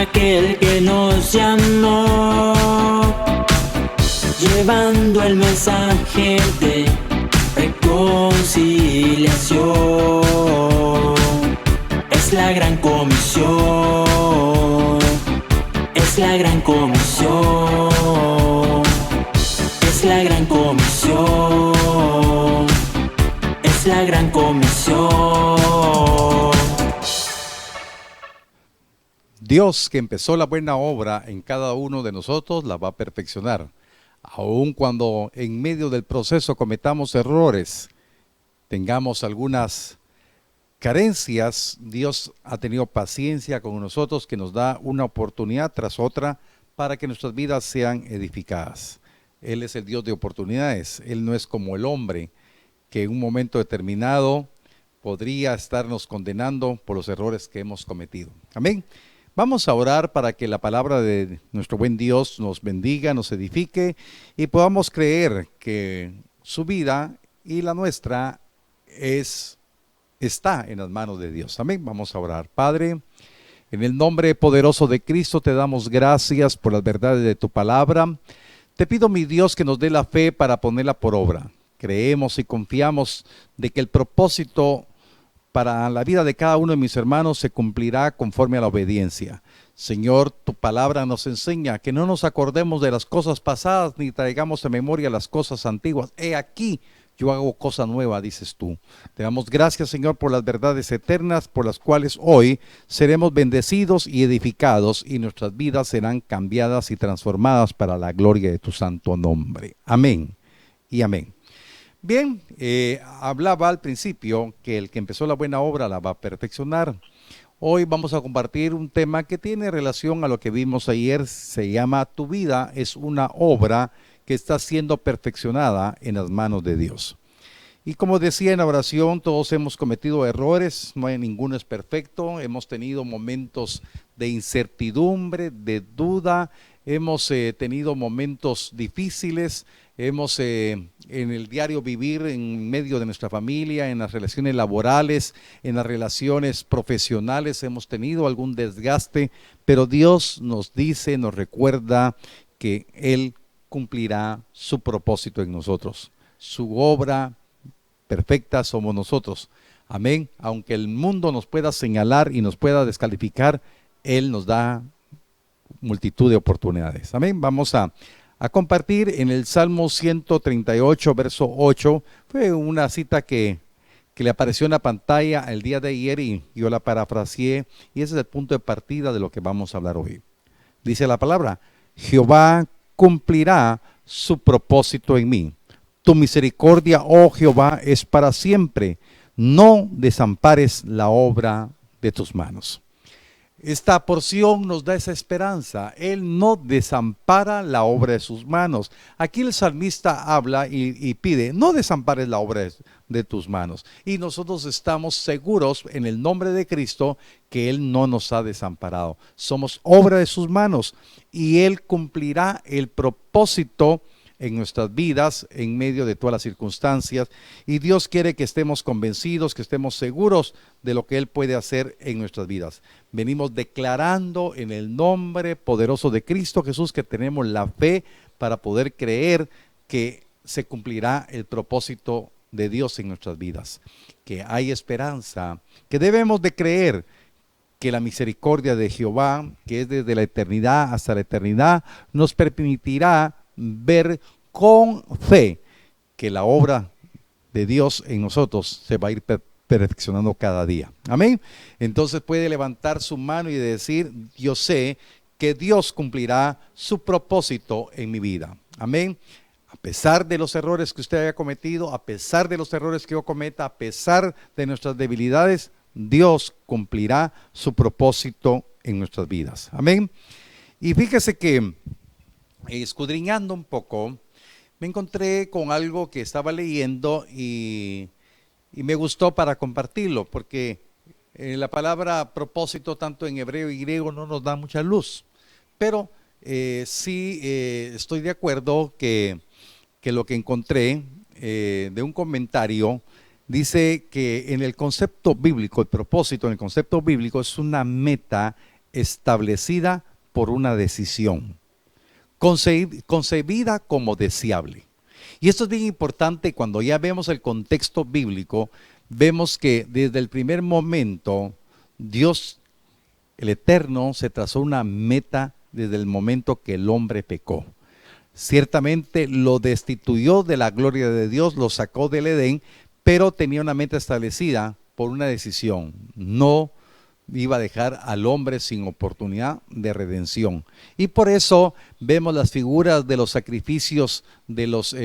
aquel que nos llamó, llevando el mensaje de reconciliación. Es la gran comisión, es la gran comisión, es la gran comisión, es la gran comisión. Dios, que empezó la buena obra en cada uno de nosotros, la va a perfeccionar. Aun cuando en medio del proceso cometamos errores, tengamos algunas carencias, Dios ha tenido paciencia con nosotros, que nos da una oportunidad tras otra para que nuestras vidas sean edificadas. Él es el Dios de oportunidades. Él no es como el hombre, que en un momento determinado podría estarnos condenando por los errores que hemos cometido. Amén. Vamos a orar para que la palabra de nuestro buen Dios nos bendiga, nos edifique y podamos creer que su vida y la nuestra está en las manos de Dios. Amén. Vamos a orar. Padre, en el nombre poderoso de Cristo te damos gracias por las verdades de tu palabra. Te pido, mi Dios, que nos dé la fe para ponerla por obra. Creemos y confiamos de que el propósito para la vida de cada uno de mis hermanos se cumplirá conforme a la obediencia. Señor, tu palabra nos enseña que no nos acordemos de las cosas pasadas ni traigamos a memoria las cosas antiguas. He aquí, yo hago cosa nueva, dices tú. Te damos gracias, Señor, por las verdades eternas por las cuales hoy seremos bendecidos y edificados y nuestras vidas serán cambiadas y transformadas para la gloria de tu santo nombre. Amén y amén. Bien, hablaba al principio que el que empezó la buena obra la va a perfeccionar. Hoy vamos a compartir un tema que tiene relación a lo que vimos ayer. Se llama Tu vida es una obra que está siendo perfeccionada en las manos de Dios. Y como decía en la oración, todos hemos cometido errores, no hay ninguno es perfecto. Hemos tenido momentos de incertidumbre, de duda, hemos tenido momentos difíciles. Hemos en el diario vivir en medio de nuestra familia, en las relaciones laborales, en las relaciones profesionales, hemos tenido algún desgaste, pero Dios nos dice, nos recuerda que Él cumplirá su propósito en nosotros. Su obra perfecta somos nosotros. Amén. Aunque el mundo nos pueda señalar y nos pueda descalificar, Él nos da multitud de oportunidades. Amén. Vamos a compartir en el Salmo 138, verso 8. Fue una cita que le apareció en la pantalla el día de ayer y yo la parafraseé, y ese es el punto de partida de lo que vamos a hablar hoy. Dice la palabra: Jehová cumplirá su propósito en mí. Tu misericordia, oh Jehová, es para siempre. No desampares la obra de tus manos. Esta porción nos da esa esperanza. Él no desampara la obra de sus manos. Aquí el salmista habla y pide: no desampares la obra de tus manos. Y nosotros estamos seguros en el nombre de Cristo que Él no nos ha desamparado. Somos obra de sus manos y Él cumplirá el propósito en nuestras vidas, en medio de todas las circunstancias, y Dios quiere que estemos convencidos, que estemos seguros de lo que Él puede hacer en nuestras vidas. Venimos declarando en el nombre poderoso de Cristo Jesús que tenemos la fe para poder creer que se cumplirá el propósito de Dios en nuestras vidas, que hay esperanza, que debemos de creer que la misericordia de Jehová, que es desde la eternidad hasta la eternidad, nos permitirá ver con fe que la obra de Dios en nosotros se va a ir perfeccionando cada día. Amén. Entonces puede levantar su mano y decir: yo sé que Dios cumplirá su propósito en mi vida. Amén. A pesar de los errores que usted haya cometido, a pesar de los errores que yo cometa, a pesar de nuestras debilidades, Dios cumplirá su propósito en nuestras vidas. Amén. Y fíjese que escudriñando un poco, me encontré con algo que estaba leyendo y me gustó para compartirlo, porque la palabra propósito, tanto en hebreo y griego, no nos da mucha luz. Pero sí estoy de acuerdo que lo que encontré de un comentario dice que en el concepto bíblico, el propósito en el concepto bíblico es una meta establecida por una decisión, concebida como deseable. Y esto es bien importante cuando ya vemos el contexto bíblico, vemos que desde el primer momento Dios, el Eterno, se trazó una meta desde el momento que el hombre pecó. Ciertamente lo destituyó de la gloria de Dios, lo sacó del Edén, pero tenía una meta establecida por una decisión. No iba a dejar al hombre sin oportunidad de redención. Y por eso vemos las figuras de los sacrificios de los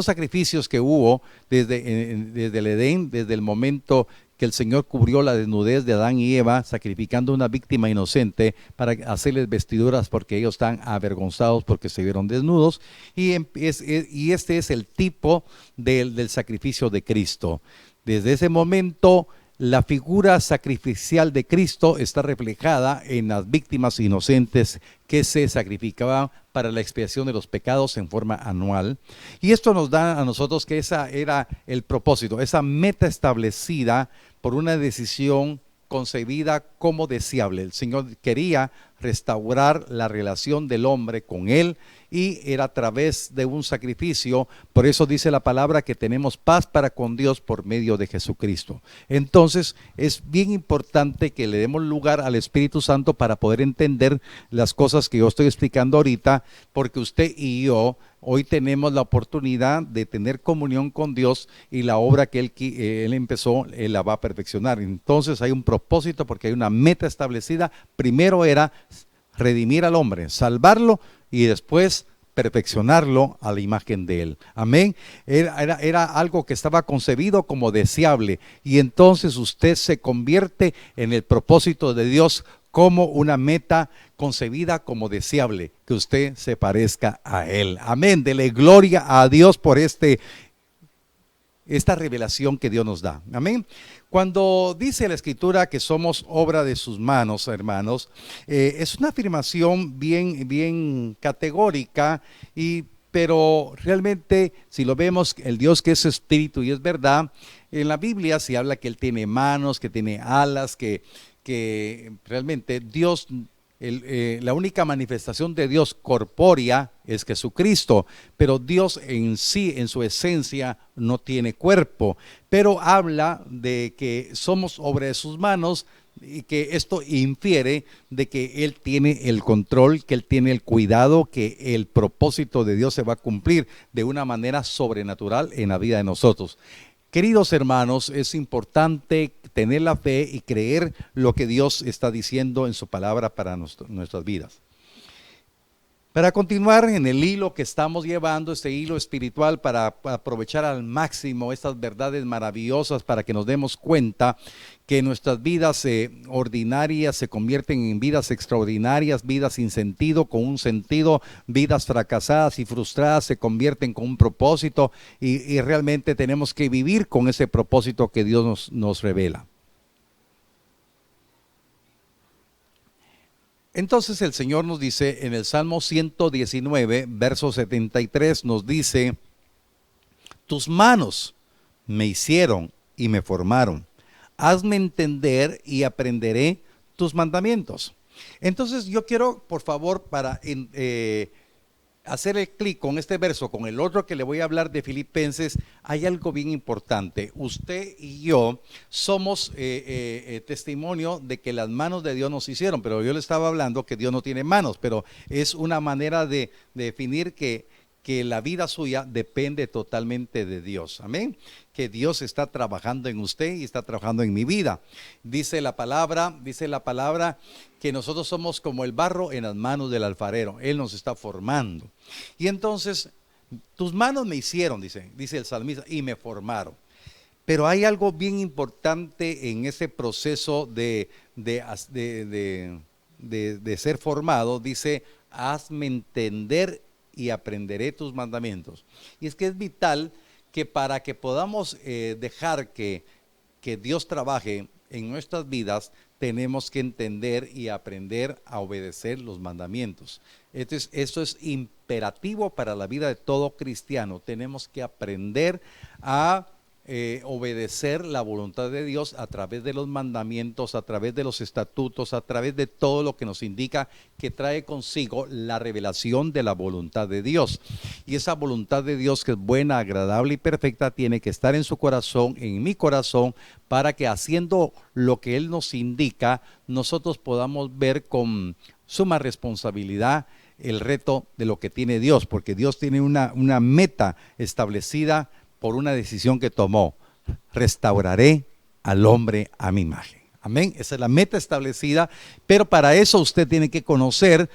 sacrificios que hubo desde el Edén, desde el momento que el Señor cubrió la desnudez de Adán y Eva, sacrificando una víctima inocente para hacerles vestiduras porque ellos están avergonzados porque se vieron desnudos. Y este es el tipo del sacrificio de Cristo. Desde ese momento, la figura sacrificial de Cristo está reflejada en las víctimas inocentes que se sacrificaban para la expiación de los pecados en forma anual. Y esto nos da a nosotros que ese era el propósito, esa meta establecida por una decisión concebida como deseable. El Señor quería restaurar la relación del hombre con Él y era a través de un sacrificio. Por eso dice la palabra que tenemos paz para con Dios por medio de Jesucristo. Entonces es bien importante que le demos lugar al Espíritu Santo para poder entender las cosas que yo estoy explicando ahorita, porque usted y yo hoy tenemos la oportunidad de tener comunión con Dios y la obra que Él empezó, Él la va a perfeccionar. Entonces hay un propósito porque hay una meta establecida. Primero era redimir al hombre, salvarlo y después perfeccionarlo a la imagen de Él. Amén. Era algo que estaba concebido como deseable y entonces usted se convierte en el propósito de Dios como una meta concebida como deseable, que usted se parezca a Él. Amén. Dele gloria a Dios por esta revelación que Dios nos da. Amén. Cuando dice la Escritura que somos obra de sus manos, hermanos, es una afirmación bien categórica, pero realmente si lo vemos, el Dios que es espíritu y es verdad, en la Biblia se habla que Él tiene manos, que tiene alas, que realmente Dios, la única manifestación de Dios corpórea es Jesucristo, pero Dios en sí, en su esencia, no tiene cuerpo, pero habla de que somos obra de sus manos y que esto infiere de que Él tiene el control, que Él tiene el cuidado, que el propósito de Dios se va a cumplir de una manera sobrenatural en la vida de nosotros. Queridos hermanos, es importante tener la fe y creer lo que Dios está diciendo en su palabra para nuestras vidas. Para continuar en el hilo que estamos llevando, este hilo espiritual, para aprovechar al máximo estas verdades maravillosas, para que nos demos cuenta que nuestras vidas ordinarias se convierten en vidas extraordinarias, vidas sin sentido, con un sentido, vidas fracasadas y frustradas se convierten con un propósito y realmente tenemos que vivir con ese propósito que Dios nos revela. Entonces el Señor nos dice en el Salmo 119, verso 73, nos dice: tus manos me hicieron y me formaron, hazme entender y aprenderé tus mandamientos. Entonces yo quiero, por favor, para hacer el clic con este verso, con el otro que le voy a hablar de Filipenses, hay algo bien importante. Usted y yo somos testimonio de que las manos de Dios nos hicieron, pero yo le estaba hablando que Dios no tiene manos, pero es una manera de definir que la vida suya depende totalmente de Dios. Amén. Que Dios está trabajando en usted y está trabajando en mi vida. Dice la palabra que nosotros somos como el barro en las manos del alfarero. Él nos está formando. Y entonces, tus manos me hicieron, dice el salmista, y me formaron. Pero hay algo bien importante en ese proceso de ser formado. Dice: hazme entender y aprenderé tus mandamientos. Y es que es vital que para que podamos dejar que Dios trabaje en nuestras vidas, tenemos que entender y aprender a obedecer los mandamientos. Esto es imperativo para la vida de todo cristiano. Tenemos que aprender a obedecer la voluntad de Dios a través de los mandamientos, a través de los estatutos, a través de todo lo que nos indica que trae consigo la revelación de la voluntad de Dios. Y esa voluntad de Dios, que es buena, agradable y perfecta, tiene que estar en su corazón, en mi corazón, para que haciendo lo que Él nos indica, nosotros podamos ver con suma responsabilidad el reto de lo que tiene Dios, porque Dios tiene una meta establecida por una decisión que tomó: restauraré al hombre a mi imagen. Amén, esa es la meta establecida, pero para eso usted tiene que conocer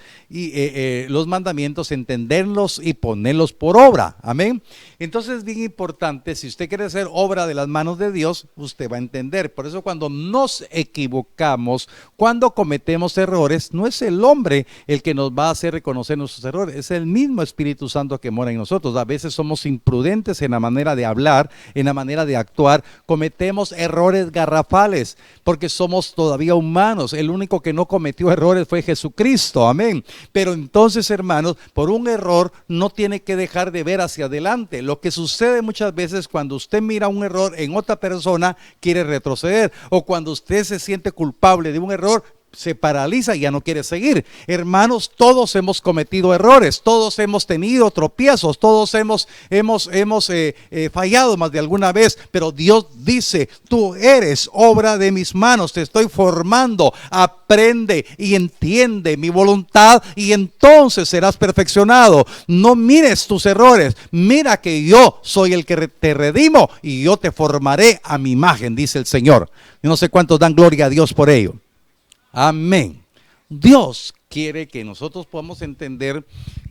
los mandamientos, entenderlos y ponerlos por obra. Amén. Entonces es bien importante, si usted quiere hacer obra de las manos de Dios, usted va a entender. Por eso cuando nos equivocamos, cuando cometemos errores, no es el hombre el que nos va a hacer reconocer nuestros errores, es el mismo Espíritu Santo que mora en nosotros. A veces somos imprudentes en la manera de hablar, en la manera de actuar, cometemos errores garrafales, porque somos todavía humanos. El único que no cometió errores fue Jesucristo, amén. Pero entonces, hermanos, por un error no tiene que dejar de ver hacia adelante. Lo que sucede muchas veces cuando usted mira un error en otra persona, quiere retroceder, o cuando usted se siente culpable de un error, se paraliza y ya no quiere seguir. Hermanos, todos hemos cometido errores, todos hemos tenido tropiezos, todos hemos fallado más de alguna vez, pero Dios dice: tú eres obra de mis manos, te estoy formando, aprende y entiende mi voluntad y entonces serás perfeccionado. No mires tus errores, mira que yo soy el que te redimo y yo te formaré a mi imagen, dice el Señor. Yo no sé cuántos dan gloria a Dios por ello. Amén. Dios quiere que nosotros podamos entender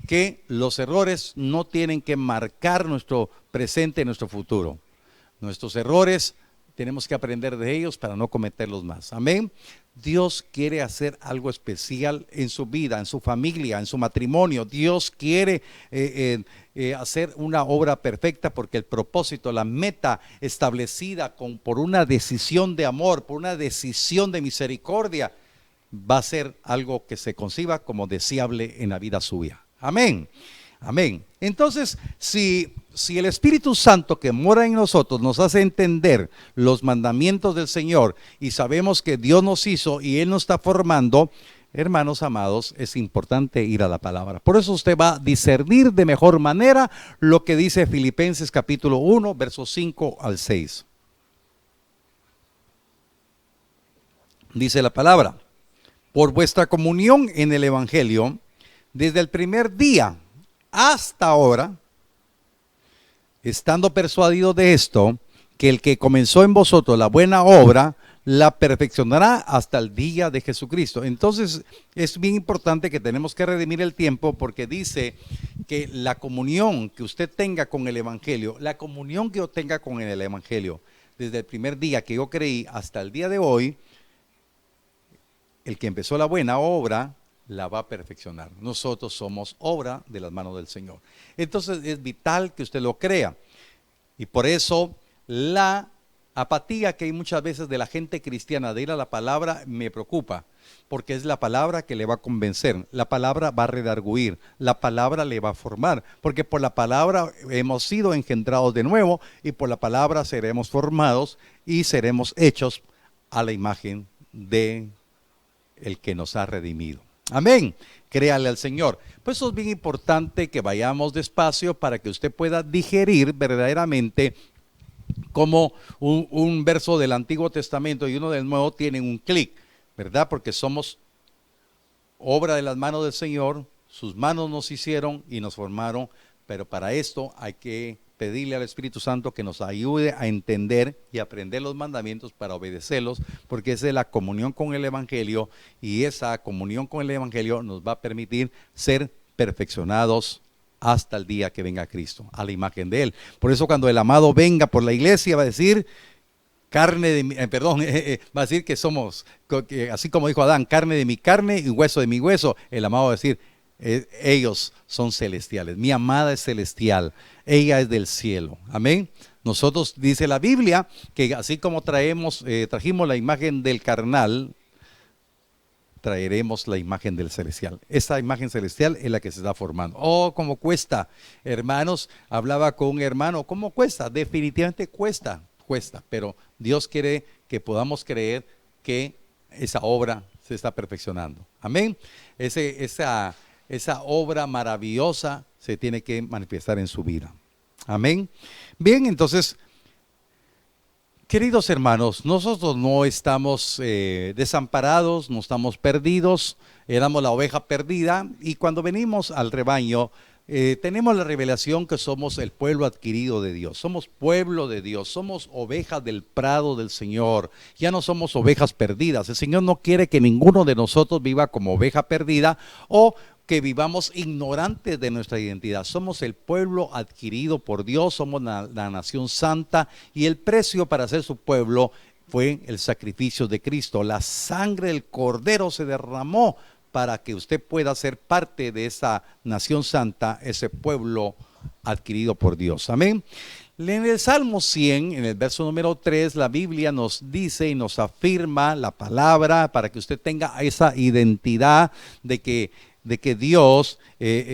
que los errores no tienen que marcar nuestro presente y nuestro futuro. Nuestros errores tenemos que aprender de ellos para no cometerlos más. Amén. Dios quiere hacer algo especial en su vida, en su familia, en su matrimonio. Dios quiere hacer una obra perfecta, porque el propósito, la meta establecida por una decisión de amor, por una decisión de misericordia, va a ser algo que se conciba como deseable en la vida suya. Amén. Amén. Entonces, si el Espíritu Santo que mora en nosotros nos hace entender los mandamientos del Señor y sabemos que Dios nos hizo y Él nos está formando, hermanos amados, es importante ir a la palabra. Por eso usted va a discernir de mejor manera lo que dice Filipenses capítulo 1, versos 5 al 6. Dice la palabra: por vuestra comunión en el Evangelio, desde el primer día hasta ahora, estando persuadido de esto, que el que comenzó en vosotros la buena obra, la perfeccionará hasta el día de Jesucristo. Entonces es bien importante que tenemos que redimir el tiempo, porque dice que la comunión que usted tenga con el Evangelio, la comunión que yo tenga con el Evangelio, desde el primer día que yo creí hasta el día de hoy, el que empezó la buena obra la va a perfeccionar. Nosotros somos obra de las manos del Señor. Entonces es vital que usted lo crea. Y por eso la apatía que hay muchas veces de la gente cristiana de ir a la palabra me preocupa, porque es la palabra que le va a convencer, la palabra va a redarguir, la palabra le va a formar, porque por la palabra hemos sido engendrados de nuevo y por la palabra seremos formados y seremos hechos a la imagen de el que nos ha redimido. Amén. Créale al Señor. Pues eso es bien importante que vayamos despacio para que usted pueda digerir verdaderamente como un verso del Antiguo Testamento y uno del Nuevo tienen un clic, ¿verdad? Porque somos obra de las manos del Señor, sus manos nos hicieron y nos formaron, pero para esto hay que pedirle al Espíritu Santo que nos ayude a entender y aprender los mandamientos para obedecerlos, porque esa es la comunión con el Evangelio, y esa comunión con el Evangelio nos va a permitir ser perfeccionados hasta el día que venga Cristo, a la imagen de Él. Por eso cuando el amado venga por la iglesia va a decir: carne de mi, va a decir que somos, así como dijo Adán, carne de mi carne y hueso de mi hueso. El amado va a decir: ellos son celestiales, mi amada es celestial, ella es del cielo. Amén. Nosotros, dice la Biblia, que así como trajimos la imagen del carnal, traeremos la imagen del celestial. Esa imagen celestial es la que se está formando. Oh, cómo cuesta, hermanos. Hablaba con un hermano: ¿cómo cuesta? Definitivamente cuesta. cuesta, pero Dios quiere que podamos creer que esa obra se está perfeccionando. Amén. Esa obra maravillosa se tiene que manifestar en su vida. Amén. Bien, entonces, queridos hermanos, nosotros no estamos desamparados, no estamos perdidos, éramos la oveja perdida, y cuando venimos al rebaño, tenemos la revelación que somos el pueblo adquirido de Dios, somos pueblo de Dios, somos ovejas del prado del Señor, ya no somos ovejas perdidas. El Señor no quiere que ninguno de nosotros viva como oveja perdida o que vivamos ignorantes de nuestra identidad. Somos el pueblo adquirido por Dios, somos la nación santa, y el precio para ser su pueblo fue el sacrificio de Cristo. La sangre del Cordero se derramó para que usted pueda ser parte de esa nación santa, ese pueblo adquirido por Dios. Amén. En el Salmo 100, en el verso número 3, la Biblia nos dice y nos afirma la palabra para que usted tenga esa identidad de que Dios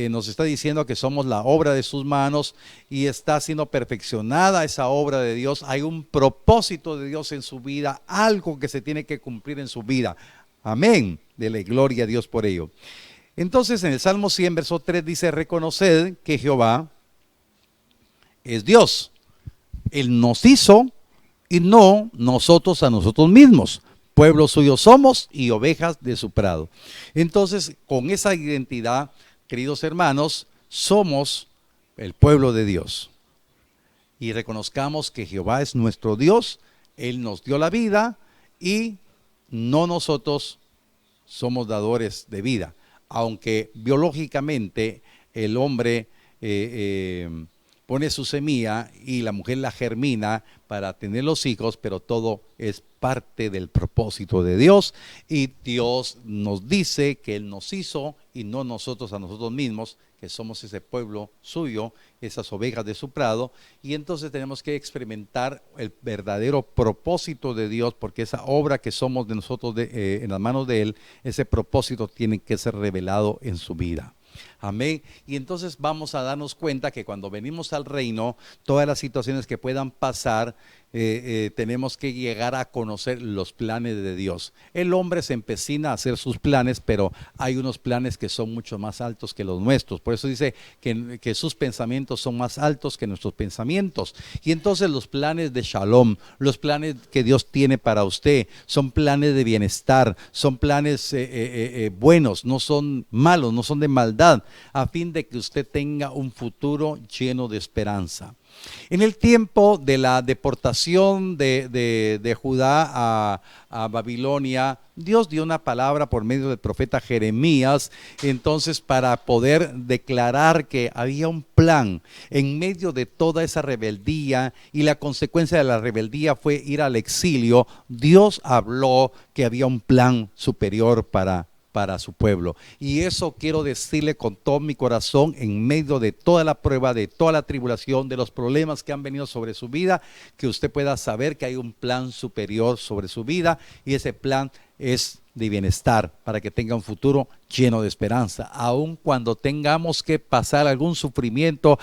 nos está diciendo que somos la obra de sus manos y está siendo perfeccionada esa obra de Dios. Hay un propósito de Dios en su vida, algo que se tiene que cumplir en su vida. Amén. Dele gloria a Dios por ello. Entonces, en el Salmo 100, verso 3 dice: reconoced que Jehová es Dios. Él nos hizo y no nosotros a nosotros mismos. Pueblo suyo somos y ovejas de su prado. Entonces, con esa identidad, queridos hermanos, somos el pueblo de Dios. Y reconozcamos que Jehová es nuestro Dios, Él nos dio la vida y no nosotros somos dadores de vida. Aunque biológicamente el hombre pone su semilla y la mujer la germina para tener los hijos, pero todo es parte del propósito de Dios, y Dios nos dice que Él nos hizo y no nosotros a nosotros mismos, que somos ese pueblo suyo, esas ovejas de su prado, y entonces tenemos que experimentar el verdadero propósito de Dios, porque esa obra que somos de nosotros en las manos de Él, ese propósito tiene que ser revelado en su vida. Amén. Y entonces vamos a darnos cuenta que cuando venimos al reino, todas las situaciones que puedan pasar, tenemos que llegar a conocer los planes de Dios. El hombre se empecina a hacer sus planes, pero hay unos planes que son mucho más altos que los nuestros. Por eso dice que sus pensamientos son más altos que nuestros pensamientos. Y entonces los planes de Shalom, los planes que Dios tiene para usted, son planes de bienestar, son planes buenos, no son malos, no son de maldad, a fin de que usted tenga un futuro lleno de esperanza. En el tiempo de la deportación de Judá a Babilonia, Dios dio una palabra por medio del profeta Jeremías, entonces para poder declarar que había un plan en medio de toda esa rebeldía, y la consecuencia de la rebeldía fue ir al exilio. Dios habló que había un plan superior para su pueblo, y eso quiero decirle con todo mi corazón, en medio de toda la prueba, de toda la tribulación, de los problemas que han venido sobre su vida, que usted pueda saber que hay un plan superior sobre su vida, y ese plan es de bienestar, para que tenga un futuro lleno de esperanza, aun cuando tengamos que pasar algún sufrimiento,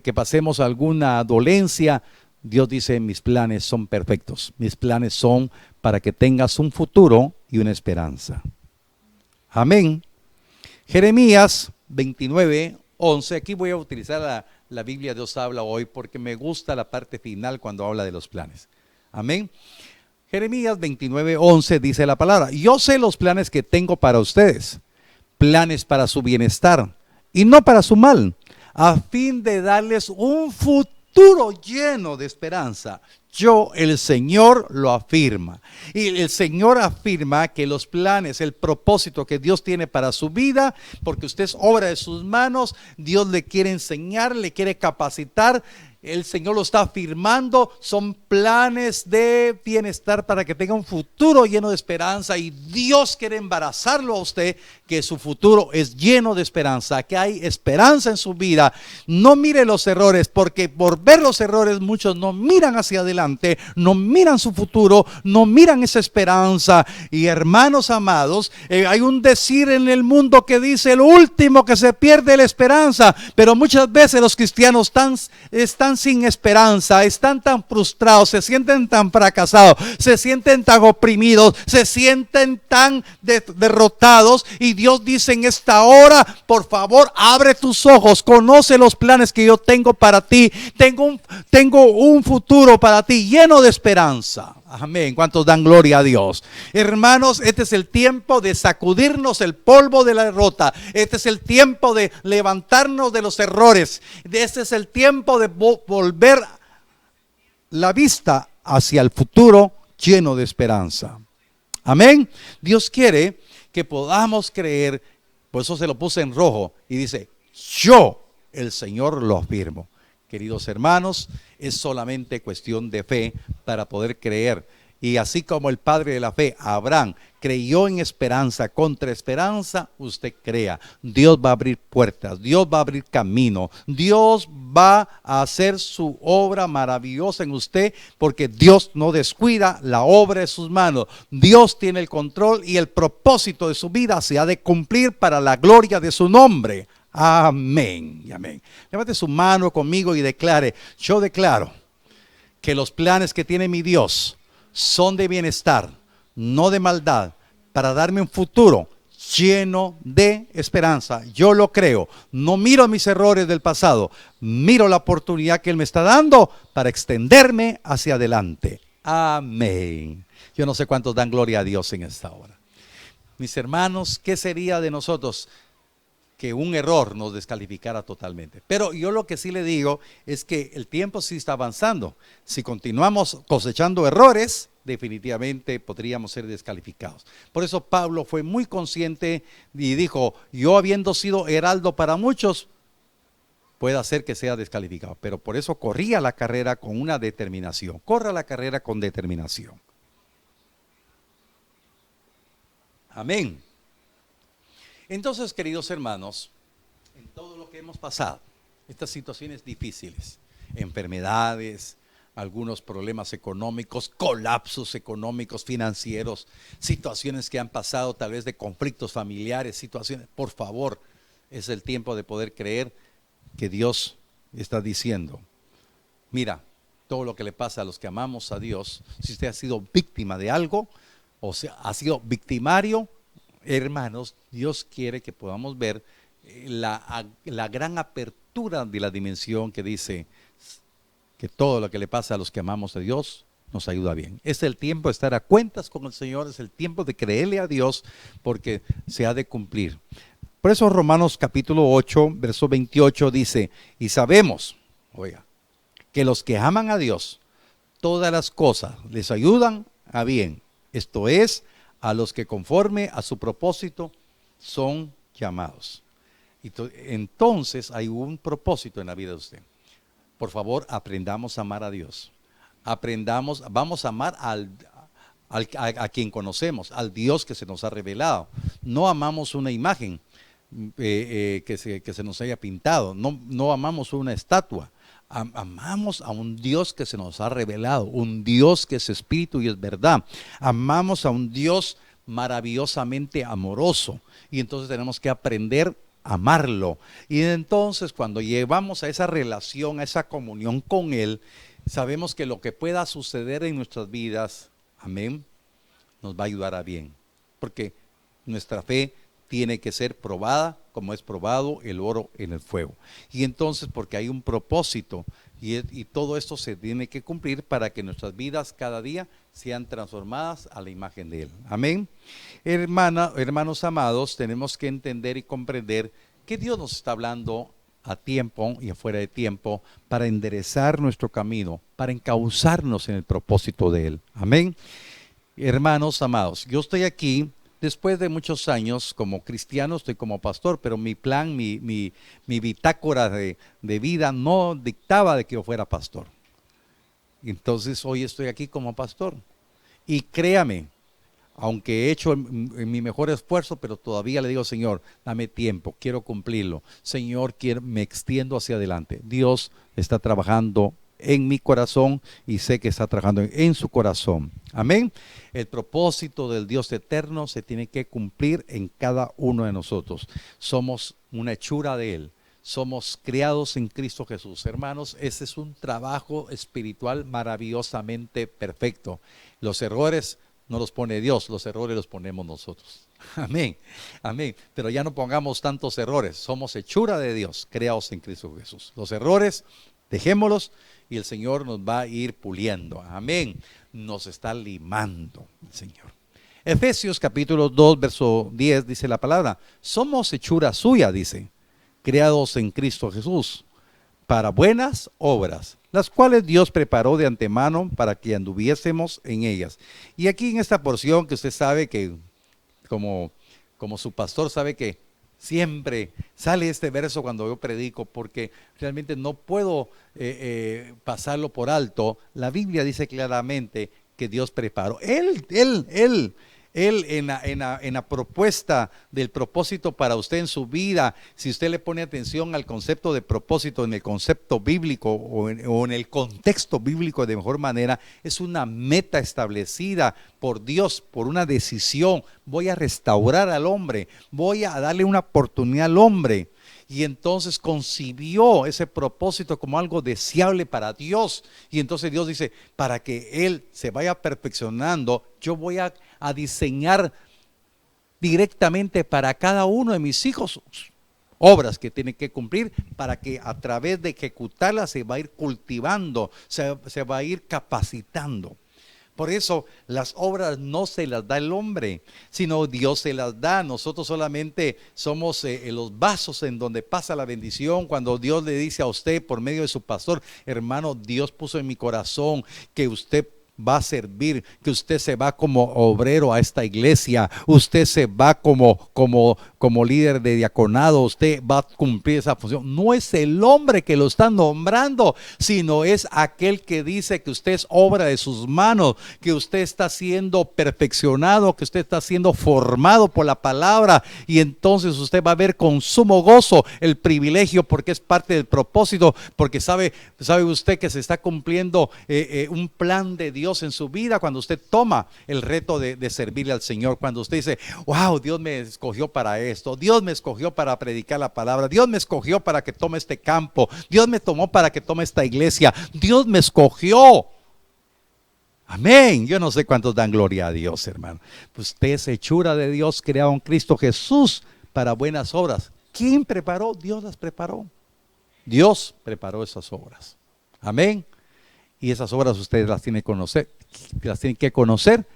que pasemos alguna dolencia. Dios dice: mis planes son perfectos, mis planes son para que tengas un futuro y una esperanza. Amén. Jeremías 29:11. Aquí voy a utilizar la Biblia Dios habla hoy, porque me gusta la parte final cuando habla de los planes. Amén. Jeremías 29:11 dice la palabra: yo sé los planes que tengo para ustedes, planes para su bienestar y no para su mal, a fin de darles un futuro lleno de esperanza. Yo, el Señor, lo afirma. Y el Señor afirma que los planes, el propósito que Dios tiene para su vida, porque usted es obra de sus manos, Dios le quiere enseñar, le quiere capacitar. El Señor lo está afirmando, son planes de bienestar para que tenga un futuro lleno de esperanza, y Dios quiere embarazarlo a usted, que su futuro es lleno de esperanza, que hay esperanza en su vida. No mire los errores, porque por ver los errores muchos no miran hacia adelante, no miran su futuro, no miran esa esperanza. Y hermanos amados, hay un decir en el mundo que dice: el último que se pierde es la esperanza, pero muchas veces los cristianos están están sin esperanza, están tan frustrados, se sienten tan fracasados, se sienten tan oprimidos, se sienten tan derrotados, y Dios dice en esta hora, por favor, abre tus ojos, conoce los planes que yo tengo para ti. Tengo un futuro para ti lleno de esperanza. Amén. ¿Cuántos dan gloria a Dios? Hermanos, este es el tiempo de sacudirnos el polvo de la derrota. Este es el tiempo de levantarnos de los errores. Este es el tiempo de volver la vista hacia el futuro lleno de esperanza. Amén. Dios quiere que podamos creer. Por eso se lo puse en rojo y dice: yo, el Señor, lo afirmo. Queridos hermanos, es solamente cuestión de fe para poder creer. Y así como el padre de la fe, Abraham, creyó en esperanza, contra esperanza, usted crea. Dios va a abrir puertas, Dios va a abrir camino, Dios va a hacer su obra maravillosa en usted, porque Dios no descuida la obra de sus manos. Dios tiene el control y el propósito de su vida se ha de cumplir para la gloria de su nombre. Amén y amén. Levante su mano conmigo y declare: yo declaro que los planes que tiene mi Dios son de bienestar, no de maldad, para darme un futuro lleno de esperanza. Yo lo creo. No miro mis errores del pasado, miro la oportunidad que Él me está dando para extenderme hacia adelante. Amén. Yo no sé cuántos dan gloria a Dios en esta hora. Mis hermanos, ¿qué sería de nosotros que un error nos descalificara totalmente? Pero yo lo que sí le digo es que el tiempo sí está avanzando. Si continuamos cosechando errores, definitivamente podríamos ser descalificados. Por eso Pablo fue muy consciente y dijo: yo, habiendo sido heraldo para muchos, puede hacer que sea descalificado. Pero por eso corría la carrera con una determinación. Corra la carrera con determinación. Amén. Entonces, queridos hermanos, en todo lo que hemos pasado, estas situaciones difíciles, enfermedades, algunos problemas económicos, colapsos económicos, financieros, situaciones que han pasado tal vez de conflictos familiares, situaciones, por favor, es el tiempo de poder creer que Dios está diciendo: mira, todo lo que le pasa a los que amamos a Dios, si usted ha sido víctima de algo, o sea, ha sido victimario, hermanos, Dios quiere que podamos ver la gran apertura de la dimensión que dice que todo lo que le pasa a los que amamos a Dios nos ayuda bien. Es el tiempo de estar a cuentas con el Señor, es el tiempo de creerle a Dios, porque se ha de cumplir. Por eso Romanos capítulo 8, verso 28 dice: y sabemos, oiga, que los que aman a Dios, todas las cosas les ayudan a bien. Esto es, a los que conforme a su propósito son llamados. Entonces hay un propósito en la vida de usted. Por favor, aprendamos a amar a Dios. Vamos a amar a quien conocemos, al Dios que se nos ha revelado. No amamos una imagen que se nos haya pintado. No amamos una estatua. Amamos a un Dios que se nos ha revelado, un Dios que es espíritu y es verdad. Amamos a un Dios maravillosamente amoroso, y entonces tenemos que aprender a amarlo. Y entonces, cuando llevamos a esa relación, a esa comunión con Él, sabemos que lo que pueda suceder en nuestras vidas, amén, nos va a ayudar a bien, porque nuestra fe tiene que ser probada como es probado el oro en el fuego. Y entonces, porque hay un propósito, y todo esto se tiene que cumplir para que nuestras vidas cada día sean transformadas a la imagen de Él. Amén. Hermanos amados, tenemos que entender y comprender que Dios nos está hablando a tiempo y afuera de tiempo para enderezar nuestro camino, para encauzarnos en el propósito de Él. Amén. Hermanos amados, yo estoy aquí después de muchos años como cristiano, estoy como pastor, pero mi plan, mi bitácora de vida no dictaba de que yo fuera pastor. Entonces hoy estoy aquí como pastor. Y créame, aunque he hecho mi mejor esfuerzo, pero todavía le digo: Señor, dame tiempo, quiero cumplirlo. Señor, me extiendo hacia adelante. Dios está trabajando en mi corazón y sé que está trabajando en su corazón. Amén. El propósito del Dios eterno se tiene que cumplir en cada uno de nosotros. Somos una hechura de Él. somos criados en Cristo Jesús. Hermanos, ese es un trabajo espiritual maravillosamente perfecto. Los errores no los pone Dios, los errores los ponemos nosotros. Amén, amén. Pero ya no pongamos tantos errores. Somos hechura de Dios, creados en Cristo Jesús. Los errores, dejémoslos y el Señor nos va a ir puliendo. Amén. Nos está limando el Señor. Efesios capítulo 2, verso 10 dice la palabra: somos hechura suya, dice, creados en Cristo Jesús, para buenas obras, las cuales Dios preparó de antemano para que anduviésemos en ellas. Y aquí en esta porción que usted sabe que, como su pastor sabe que siempre sale este verso cuando yo predico, porque realmente no puedo pasarlo por alto. La Biblia dice claramente que Dios preparó. Él en la propuesta del propósito para usted en su vida, si usted le pone atención al concepto de propósito en el concepto bíblico o en el contexto bíblico de mejor manera, es una meta establecida por Dios, por una decisión. Voy a restaurar al hombre, voy a darle una oportunidad al hombre. Y entonces concibió ese propósito como algo deseable para Dios. Y entonces Dios dice, para que Él se vaya perfeccionando, yo voy a diseñar directamente para cada uno de mis hijos obras que tienen que cumplir, para que a través de ejecutarlas se va a ir cultivando, se va a ir capacitando. Por eso las obras no se las da el hombre, sino Dios se las da. Nosotros solamente somos los vasos en donde pasa la bendición. Cuando Dios le dice a usted por medio de su pastor: hermano, Dios puso en mi corazón que usted va a servir, que usted se va como obrero a esta iglesia, usted se va como líder de diaconado, usted va a cumplir esa función. No es el hombre que lo está nombrando, sino es aquel que dice que usted es obra de sus manos, que usted está siendo perfeccionado, que usted está siendo formado por la palabra, y entonces usted va a ver con sumo gozo el privilegio, porque es parte del propósito, porque sabe usted que se está cumpliendo un plan de Dios en su vida cuando usted toma el reto de servirle al Señor. Cuando usted dice: wow, Dios me escogió para esto, Dios me escogió para predicar la palabra, Dios me escogió para que tome este campo, Dios me tomó para que tome esta iglesia, Dios me escogió. Amén. Yo no sé cuántos dan gloria a Dios, hermano. Pues usted es hechura de Dios, creado en Cristo Jesús para buenas obras. ¿Quién preparó? Dios las preparó. Dios preparó esas obras. Amén. Y esas obras ustedes las tienen que conocer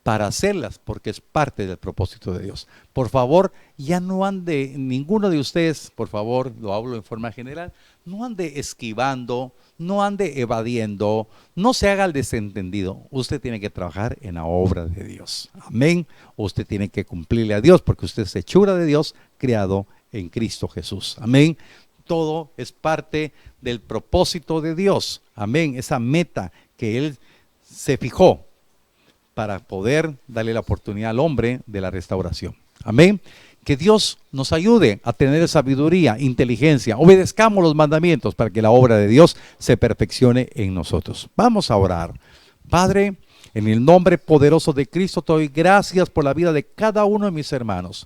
para hacerlas, porque es parte del propósito de Dios. Por favor, ya no ande, ninguno de ustedes, por favor, lo hablo en forma general, no ande esquivando, no ande evadiendo, no se haga el desentendido. Usted tiene que trabajar en la obra de Dios. Amén. Usted tiene que cumplirle a Dios, porque usted es hechura de Dios, creado en Cristo Jesús. Amén. Todo es parte del propósito de Dios. Amén. Esa meta que Él se fijó para poder darle la oportunidad al hombre de la restauración. Amén. Que Dios nos ayude a tener sabiduría, inteligencia. Obedezcamos los mandamientos para que la obra de Dios se perfeccione en nosotros. Vamos a orar. Padre, en el nombre poderoso de Cristo, te doy gracias por la vida de cada uno de mis hermanos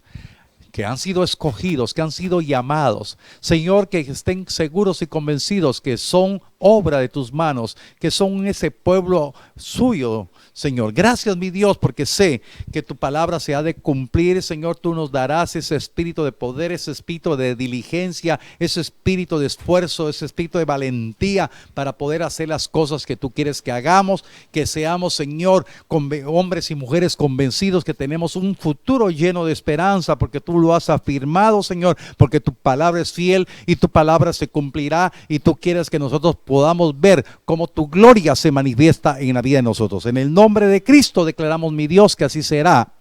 que han sido escogidos, que han sido llamados. Señor, que estén seguros y convencidos que son obra de tus manos, que son ese pueblo suyo, Señor. Gracias, mi Dios, porque sé que tu palabra se ha de cumplir. Señor, tú nos darás ese espíritu de poder, ese espíritu de diligencia, ese espíritu de esfuerzo, ese espíritu de valentía para poder hacer las cosas que tú quieres que hagamos, que seamos, Señor, hombres y mujeres convencidos que tenemos un futuro lleno de esperanza, porque tú lo has afirmado, Señor, porque tu palabra es fiel y tu palabra se cumplirá, y tú quieres que nosotros podamos ver cómo tu gloria se manifiesta en la vida de nosotros. En el nombre de Cristo declaramos, mi Dios, que así será.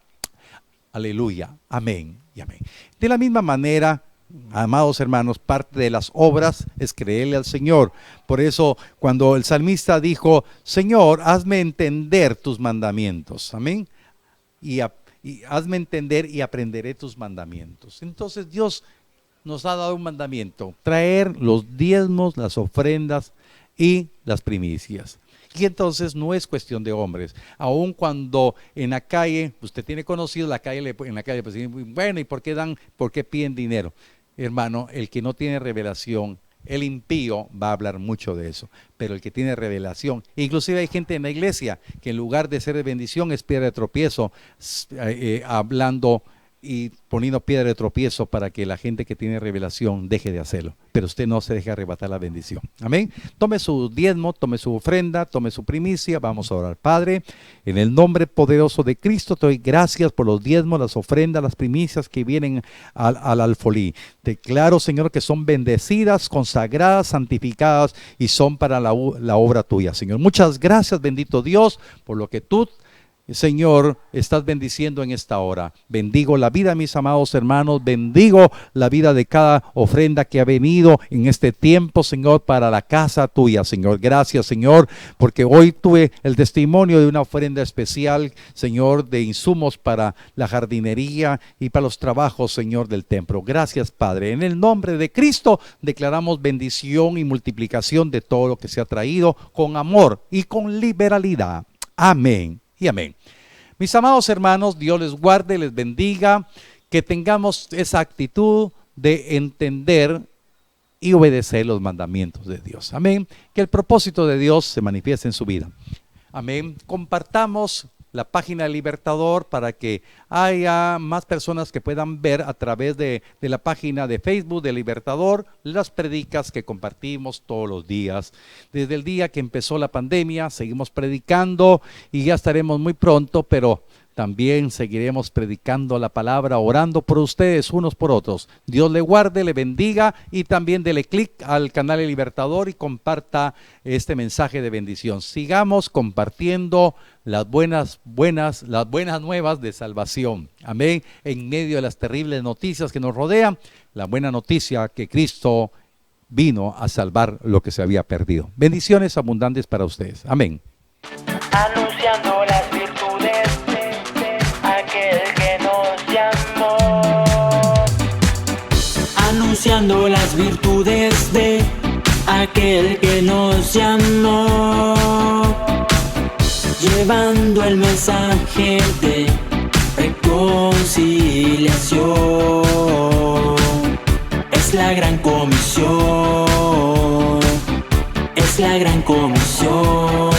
Aleluya. Amén y amén. De la misma manera, amados hermanos, parte de las obras es creerle al Señor. Por eso, cuando el salmista dijo: Señor, hazme entender tus mandamientos. Amén. Y hazme entender y aprenderé tus mandamientos. Entonces Dios nos ha dado un mandamiento: traer los diezmos, las ofrendas y las primicias. Y entonces no es cuestión de hombres. Aun cuando en la calle, usted tiene conocido en la calle, pues, bueno, ¿y por qué piden dinero? hermano, el que no tiene revelación, el impío va a hablar mucho de eso, pero el que tiene revelación, inclusive hay gente en la iglesia que en lugar de ser de bendición es piedra de tropiezo, hablando y poniendo piedra de tropiezo para que la gente que tiene revelación deje de hacerlo. Pero usted no se deje arrebatar la bendición. Amén. Tome su diezmo, tome su ofrenda, tome su primicia. Vamos a orar. Padre, en el nombre poderoso de Cristo, te doy gracias por los diezmos, las ofrendas, las primicias que vienen al alfolí. Declaro, Señor, que son bendecidas, consagradas, santificadas y son para la obra tuya, Señor. Muchas gracias, bendito Dios, por lo que tú, Señor, estás bendiciendo en esta hora. Bendigo la vida de mis amados hermanos, bendigo la vida de cada ofrenda que ha venido en este tiempo, Señor, para la casa tuya, Señor. Gracias, Señor, porque hoy tuve el testimonio de una ofrenda especial, Señor, de insumos para la jardinería y para los trabajos, Señor, del templo. Gracias, Padre. En el nombre de Cristo declaramos bendición y multiplicación de todo lo que se ha traído con amor y con liberalidad. Amén. Y amén. Mis amados hermanos, Dios les guarde, les bendiga, que tengamos esa actitud de entender y obedecer los mandamientos de Dios. Amén. Que el propósito de Dios se manifieste en su vida. Amén. Compartamos la página del Libertador para que haya más personas que puedan ver a través de la página de Facebook del Libertador las predicas que compartimos todos los días. Desde el día que empezó la pandemia seguimos predicando y ya estaremos muy pronto, pero también seguiremos predicando la palabra, orando por ustedes unos por otros. Dios le guarde, le bendiga y también dele clic al canal El Libertador y comparta este mensaje de bendición. Sigamos compartiendo las buenas nuevas de salvación. Amén. En medio de las terribles noticias que nos rodean, la buena noticia que Cristo vino a salvar lo que se había perdido. Bendiciones abundantes para ustedes. Amén. Anunciando las virtudes de aquel que nos llamó. Anunciando las virtudes de aquel que nos llamó. Llevando el mensaje de reconciliación. Es la gran comisión. Es la gran comisión.